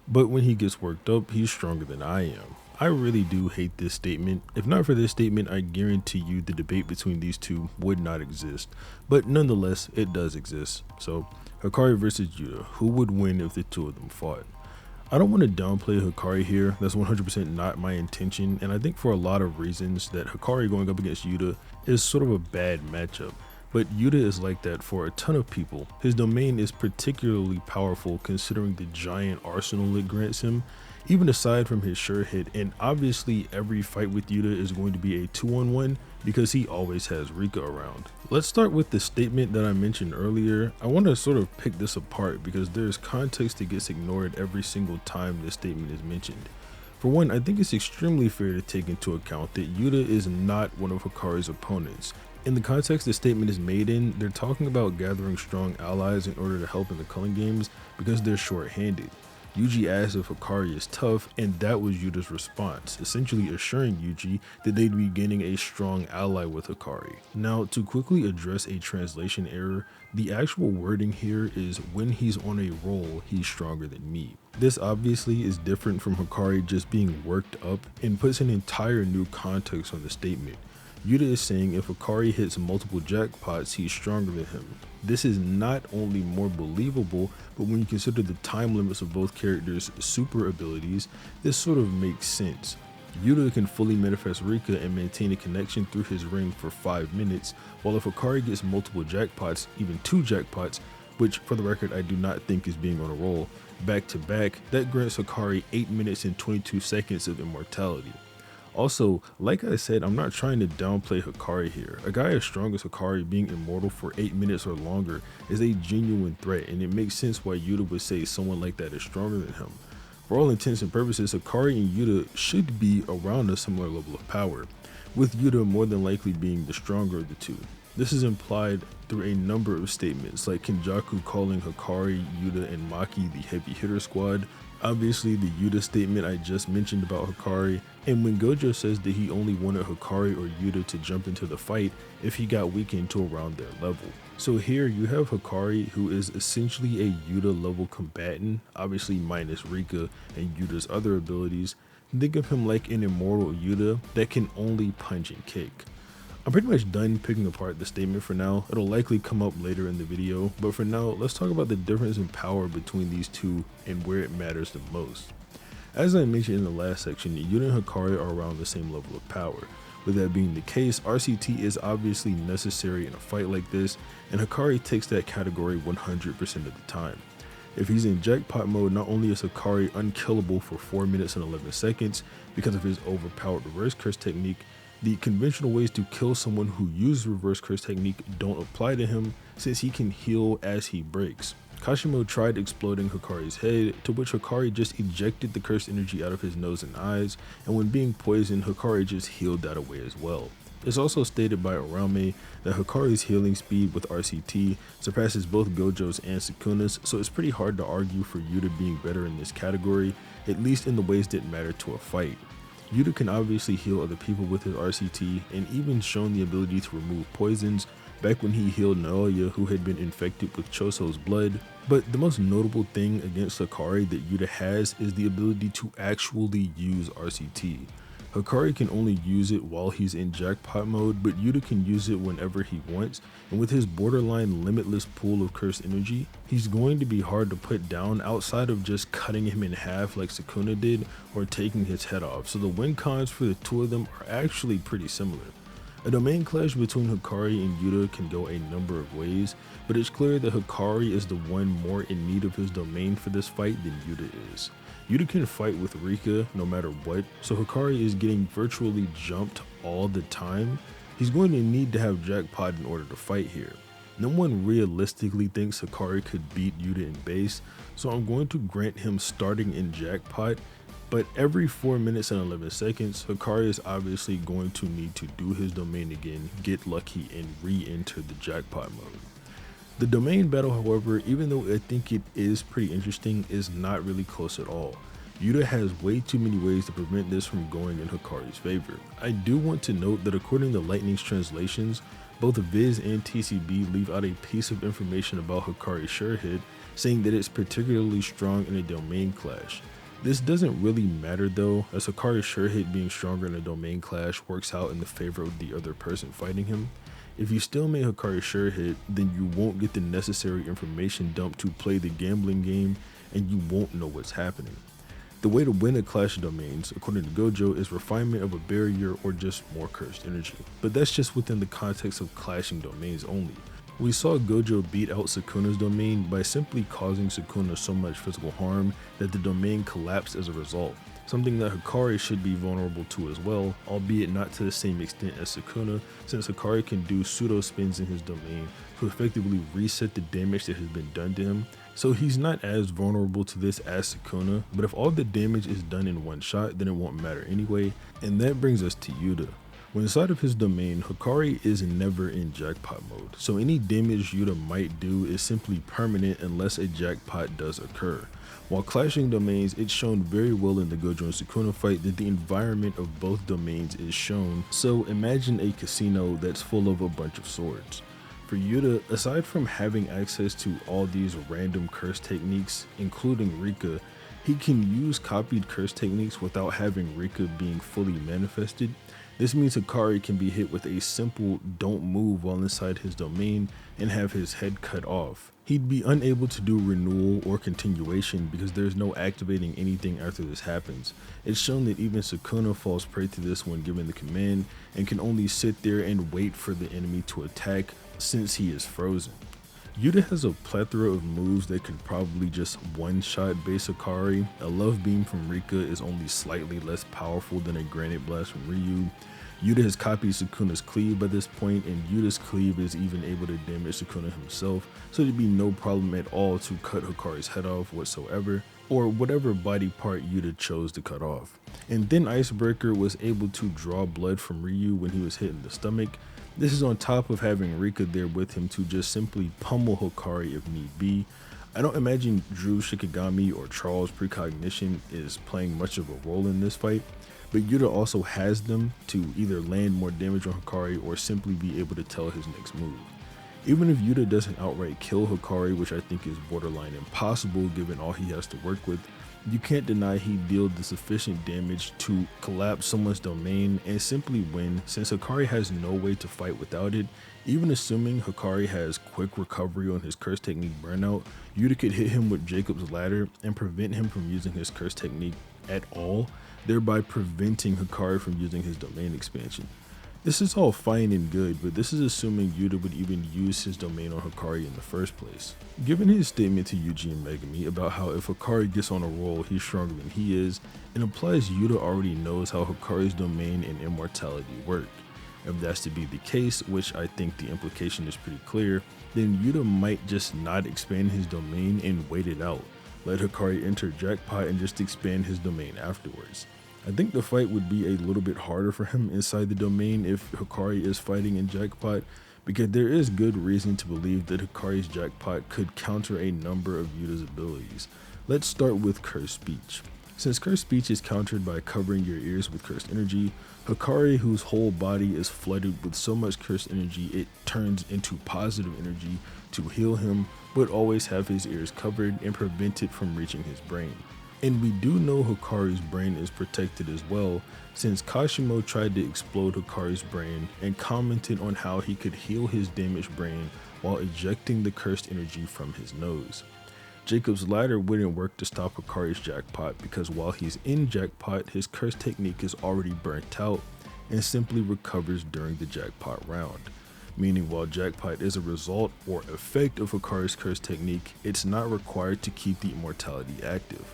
but when he gets worked up, he's stronger than I am. I really do hate this statement. If not for this statement, I guarantee you the debate between these two would not exist. But nonetheless, it does exist. So, Hakari versus Yuta, who would win if the two of them fought? I don't want to downplay Hakari here. That's 100% not my intention, and I think for a lot of reasons that Hakari going up against Yuta is sort of a bad matchup. But Yuta is like that for a ton of people. His domain is particularly powerful considering the giant arsenal it grants him, even aside from his sure hit, and obviously every fight with Yuta is going to be a 2-on-1 because he always has Rika around. Let's start with the statement that I mentioned earlier. I want to sort of pick this apart because there's context that gets ignored every single time this statement is mentioned. For one, I think it's extremely fair to take into account that Yuta is not one of Hakari's opponents. In the context the statement is made in, they're talking about gathering strong allies in order to help in the culling games because they're short-handed. Yuji asked if Hakari is tough, and that was Yuta's response, essentially assuring Yuji that they'd be gaining a strong ally with Hakari. Now, to quickly address a translation error, the actual wording here is when he's on a roll, he's stronger than me. This obviously is different from Hakari just being worked up and puts an entire new context on the statement. Yuta is saying if Hakari hits multiple jackpots, he's stronger than him. This is not only more believable, but when you consider the time limits of both characters' super abilities, this sort of makes sense. Yuta can fully manifest Rika and maintain a connection through his ring for 5 minutes, while if Hakari gets multiple jackpots, even 2 jackpots, which for the record I do not think is being on a roll, back to back, that grants Hakari 8 minutes and 22 seconds of immortality. Also, like I said, I'm not trying to downplay Hakari here. A guy as strong as Hakari being immortal for 8 minutes or longer is a genuine threat, and it makes sense why Yuta would say someone like that is stronger than him. For all intents and purposes, Hakari and Yuta should be around a similar level of power, with Yuta more than likely being the stronger of the two. This is implied through a number of statements, like Kenjaku calling Hakari, Yuta, and Maki the heavy hitter squad, obviously the Yuta statement I just mentioned about Hakari, and when Gojo says that he only wanted Hakari or Yuta to jump into the fight if he got weakened to around their level. So here you have Hakari, who is essentially a Yuta level combatant, obviously minus Rika and Yuta's other abilities. Think of him like an immortal Yuta that can only punch and kick. I'm pretty much done picking apart the statement for now. It'll likely come up later in the video, but for now, let's talk about the difference in power between these two and where it matters the most. As I mentioned in the last section, Yuta and Hakari are around the same level of power. With that being the case, RCT is obviously necessary in a fight like this, and Hakari takes that category 100% of the time. If he's in jackpot mode, not only is Hakari unkillable for 4 minutes and 11 seconds because of his overpowered reverse curse technique, the conventional ways to kill someone who uses reverse curse technique don't apply to him since he can heal as he breaks. Kashimo tried exploding Hakari's head, to which Hakari just ejected the cursed energy out of his nose and eyes, and when being poisoned, Hakari just healed that away as well. It's also stated by Orame that Hakari's healing speed with RCT surpasses both Gojo's and Sukuna's, so it's pretty hard to argue for Yuta being better in this category, at least in the ways that matter to a fight. Yuta can obviously heal other people with his RCT, and even shown the ability to remove poisons back when he healed Naoya, who had been infected with Choso's blood. But the most notable thing against Hakari that Yuta has is the ability to actually use RCT. Hakari can only use it while he's in jackpot mode, but Yuta can use it whenever he wants, and with his borderline limitless pool of cursed energy, he's going to be hard to put down outside of just cutting him in half like Sukuna did or taking his head off, so the win cons for the two of them are actually pretty similar. A domain clash between Hakari and Yuta can go a number of ways, but it's clear that Hakari is the one more in need of his domain for this fight than Yuta is. Yuta can fight with Rika no matter what, so Hakari is getting virtually jumped all the time. He's going to need to have jackpot in order to fight here. No one realistically thinks Hakari could beat Yuta in base, so I'm going to grant him starting in jackpot, but every 4 minutes and 11 seconds, Hakari is obviously going to need to do his domain again, get lucky, and re-enter the jackpot mode. The domain battle, however, even though I think it is pretty interesting, is not really close at all. Yuta has way too many ways to prevent this from going in Hakari's favor. I do want to note that according to Lightning's translations, both Viz and TCB leave out a piece of information about Hakari's sure hit, saying that it's particularly strong in a domain clash. This doesn't really matter though, as Hakari's sure hit being stronger in a domain clash works out in the favor of the other person fighting him. If you still make Hakari sure hit, then you won't get the necessary information dumped to play the gambling game, and you won't know what's happening. The way to win a clash of domains, according to Gojo, is refinement of a barrier or just more cursed energy. But that's just within the context of clashing domains only. We saw Gojo beat out Sukuna's domain by simply causing Sukuna so much physical harm that the domain collapsed as a result, something that Hakari should be vulnerable to as well, albeit not to the same extent as Sukuna, since Hakari can do pseudo spins in his domain to effectively reset the damage that has been done to him, so he's not as vulnerable to this as Sukuna, but if all the damage is done in one shot, then it won't matter anyway, and that brings us to Yuta. When inside of his domain, Hakari is never in jackpot mode, so any damage Yuta might do is simply permanent unless a jackpot does occur. While clashing domains, it's shown very well in the Gojo and Sukuna fight that the environment of both domains is shown, so imagine a casino that's full of a bunch of swords. For Yuta, aside from having access to all these random curse techniques, including Rika, he can use copied curse techniques without having Rika being fully manifested. This means Hakari can be hit with a simple don't move while inside his domain and have his head cut off. He'd be unable to do renewal or continuation because there's no activating anything after this happens. It's shown that even Sukuna falls prey to this when given the command and can only sit there and wait for the enemy to attack since he is frozen. Yuta has a plethora of moves that could probably just one-shot base Hakari. A love beam from Rika is only slightly less powerful than a granite blast from Ryu. Yuta has copied Sukuna's cleave by this point, and Yuta's cleave is even able to damage Sukuna himself, so there'd be no problem at all to cut Hakari's head off whatsoever, or whatever body part Yuta chose to cut off. And then Icebreaker was able to draw blood from Ryu when he was hit in the stomach. This is on top of having Rika there with him to just simply pummel Hakari if need be. I don't imagine Drew Shikigami or Charles Precognition is playing much of a role in this fight, but Yuta also has them to either land more damage on Hakari or simply be able to tell his next move. Even if Yuta doesn't outright kill Hakari, which I think is borderline impossible given all he has to work with, you can't deny he dealt the sufficient damage to collapse someone's domain and simply win, since Hakari has no way to fight without it. Even assuming Hakari has quick recovery on his curse technique burnout, Yuta could hit him with Jacob's ladder and prevent him from using his curse technique at all, thereby preventing Hakari from using his domain expansion. This is all fine and good, but this is assuming Yuta would even use his domain on Hakari in the first place. Given his statement to Yuji and Megami about how if Hakari gets on a roll, he's stronger than he is, it implies Yuta already knows how Hakari's domain and immortality work. If that's to be the case, which I think the implication is pretty clear, then Yuta might just not expand his domain and wait it out. Let Hakari enter jackpot and just expand his domain afterwards. I think the fight would be a little bit harder for him inside the domain if Hakari is fighting in jackpot, because there is good reason to believe that Hakari's jackpot could counter a number of Yuta's abilities. Let's start with Cursed Speech. Since Cursed Speech is countered by covering your ears with cursed energy, Hakari, whose whole body is flooded with so much cursed energy it turns into positive energy to heal him, would always have his ears covered and prevent it from reaching his brain. And we do know Hakari's brain is protected as well, since Kashimo tried to explode Hakari's brain and commented on how he could heal his damaged brain while ejecting the cursed energy from his nose. Jacob's ladder wouldn't work to stop Hakari's jackpot because while he's in jackpot, his curse technique is already burnt out and simply recovers during the jackpot round. Meaning while jackpot is a result or effect of Hakari's curse technique, it's not required to keep the immortality active.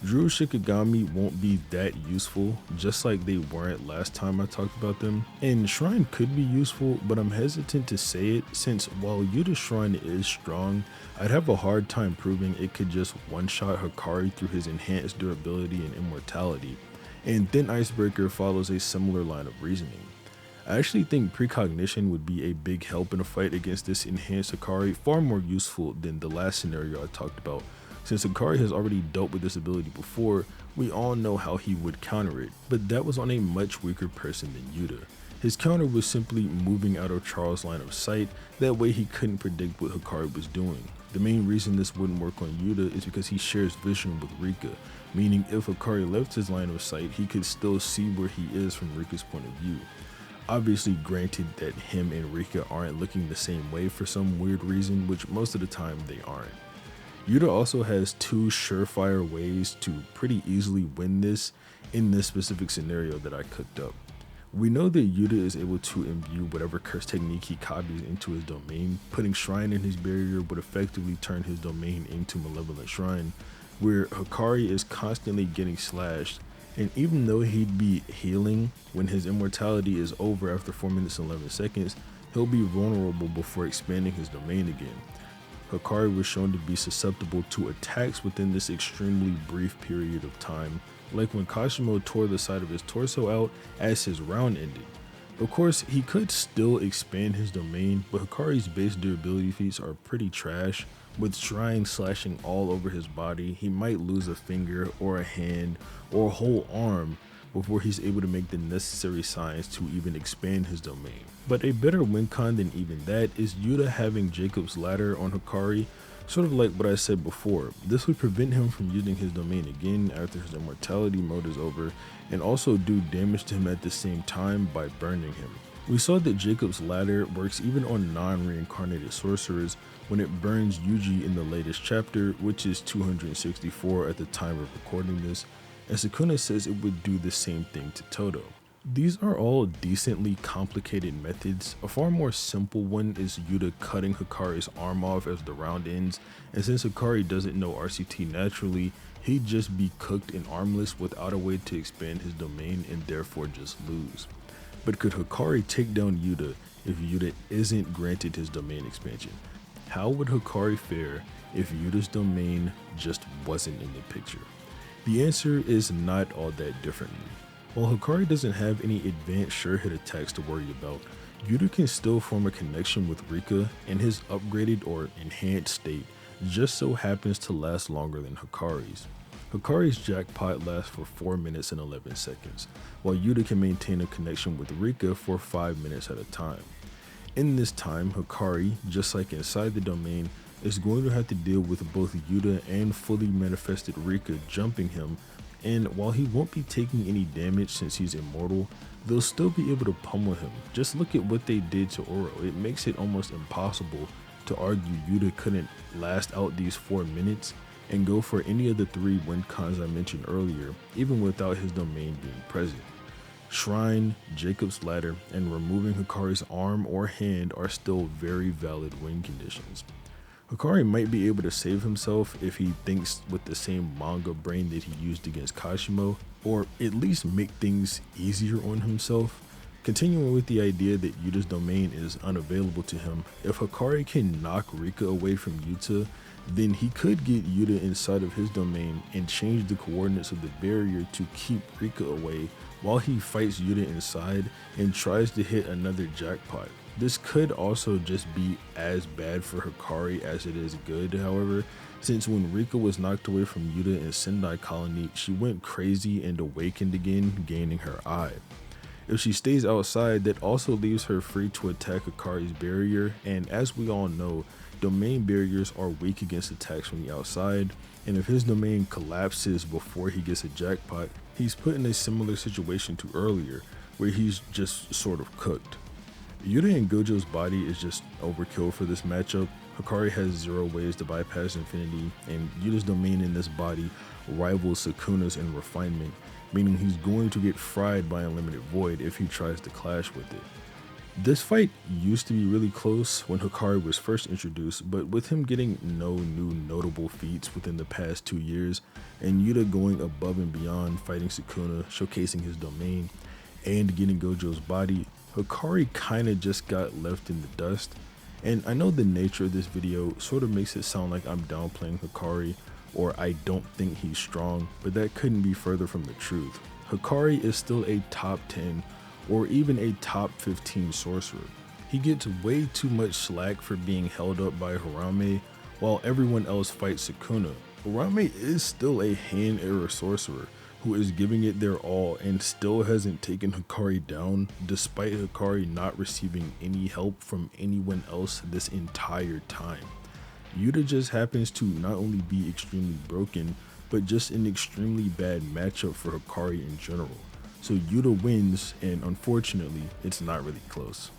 Drew Shikigami won't be that useful, just like they weren't last time I talked about them, and Shrine could be useful, but I'm hesitant to say it since while Yuta's Shrine is strong, I'd have a hard time proving it could just one-shot Hakari through his enhanced durability and immortality, and then Icebreaker follows a similar line of reasoning. I actually think Precognition would be a big help in a fight against this enhanced Hakari, far more useful than the last scenario I talked about. Since Hakari has already dealt with this ability before, we all know how he would counter it, but that was on a much weaker person than Yuta. His counter was simply moving out of Charles' line of sight, that way he couldn't predict what Hakari was doing. The main reason this wouldn't work on Yuta is because he shares vision with Rika, meaning if Hakari left his line of sight, he could still see where he is from Rika's point of view. Obviously, granted that him and Rika aren't looking the same way for some weird reason, which most of the time they aren't. Yuta also has two surefire ways to pretty easily win this in this specific scenario that I cooked up. We know that Yuta is able to imbue whatever curse technique he copies into his domain. Putting Shrine in his barrier would effectively turn his domain into Malevolent Shrine, where Hakari is constantly getting slashed, and even though he'd be healing when his immortality is over after 4 minutes and 11 seconds, he'll be vulnerable before expanding his domain again. Hakari was shown to be susceptible to attacks within this extremely brief period of time, like when Kashimo tore the side of his torso out as his round ended. Of course, he could still expand his domain, but Hakari's base durability feats are pretty trash. With Shrine slashing all over his body, he might lose a finger or a hand or a whole arm before he's able to make the necessary signs to even expand his domain. But a better win con than even that is Yuta having Jacob's ladder on Hakari, sort of like what I said before. This would prevent him from using his domain again after his immortality mode is over, and also do damage to him at the same time by burning him. We saw that Jacob's ladder works even on non-reincarnated sorcerers when it burns Yuji in the latest chapter, which is 264 at the time of recording this, and Sukuna says it would do the same thing to Todo. These are all decently complicated methods. A far more simple one is Yuta cutting Hakari's arm off as the round ends, and since Hakari doesn't know RCT naturally, he'd just be cooked and armless without a way to expand his domain and therefore just lose. But could Hakari take down Yuta if Yuta isn't granted his domain expansion? How would Hakari fare if Yuta's domain just wasn't in the picture? The answer is not all that differently. While Hakari doesn't have any advanced sure hit attacks to worry about, Yuta can still form a connection with Rika, and his upgraded or enhanced state just so happens to last longer than Hakari's. Hakari's jackpot lasts for 4 minutes and 11 seconds, while Yuta can maintain a connection with Rika for 5 minutes at a time. In this time, Hakari, just like inside the domain, is going to have to deal with both Yuta and fully manifested Rika jumping him, and while he won't be taking any damage since he's immortal, they'll still be able to pummel him. Just look at what they did to Oro. It makes it almost impossible to argue Yuta couldn't last out these 4 minutes and go for any of the 3 win cons I mentioned earlier, even without his domain being present. Shrine, Jacob's ladder, and removing Hakari's arm or hand are still very valid win conditions. Hakari might be able to save himself if he thinks with the same manga brain that he used against Kashimo, or at least make things easier on himself. Continuing with the idea that Yuta's domain is unavailable to him, if Hakari can knock Rika away from Yuta, then he could get Yuta inside of his domain and change the coordinates of the barrier to keep Rika away while he fights Yuta inside and tries to hit another jackpot. This could also just be as bad for Hakari as it is good, however, since when Rika was knocked away from Yuta in Sendai Colony, she went crazy and awakened again, gaining her eye. If she stays outside, that also leaves her free to attack Hakari's barrier, and as we all know, domain barriers are weak against attacks from the outside, and if his domain collapses before he gets a jackpot, he's put in a similar situation to earlier, where he's just sort of cooked. Yuta and Gojo's body is just overkill for this matchup. Hakari has 0 ways to bypass infinity, and Yuta's domain in this body rivals Sukuna's in refinement, meaning he's going to get fried by Unlimited Void if he tries to clash with it. This fight used to be really close when Hakari was first introduced, but with him getting no new notable feats within the past 2 years, and Yuta going above and beyond fighting Sukuna, showcasing his domain, and getting Gojo's body, Hakari kinda just got left in the dust. And I know the nature of this video sort of makes it sound like I'm downplaying Hakari or I don't think he's strong, but that couldn't be further from the truth. Hakari is still a top 10 or even a top 15 sorcerer. He gets way too much slack for being held up by Harame while everyone else fights Sukuna. Harame is still a hand error sorcerer, who is giving it their all and still hasn't taken Hakari down despite Hakari not receiving any help from anyone else this entire time. Yuta just happens to not only be extremely broken, but just an extremely bad matchup for Hakari in general. So Yuta wins, and unfortunately, it's not really close.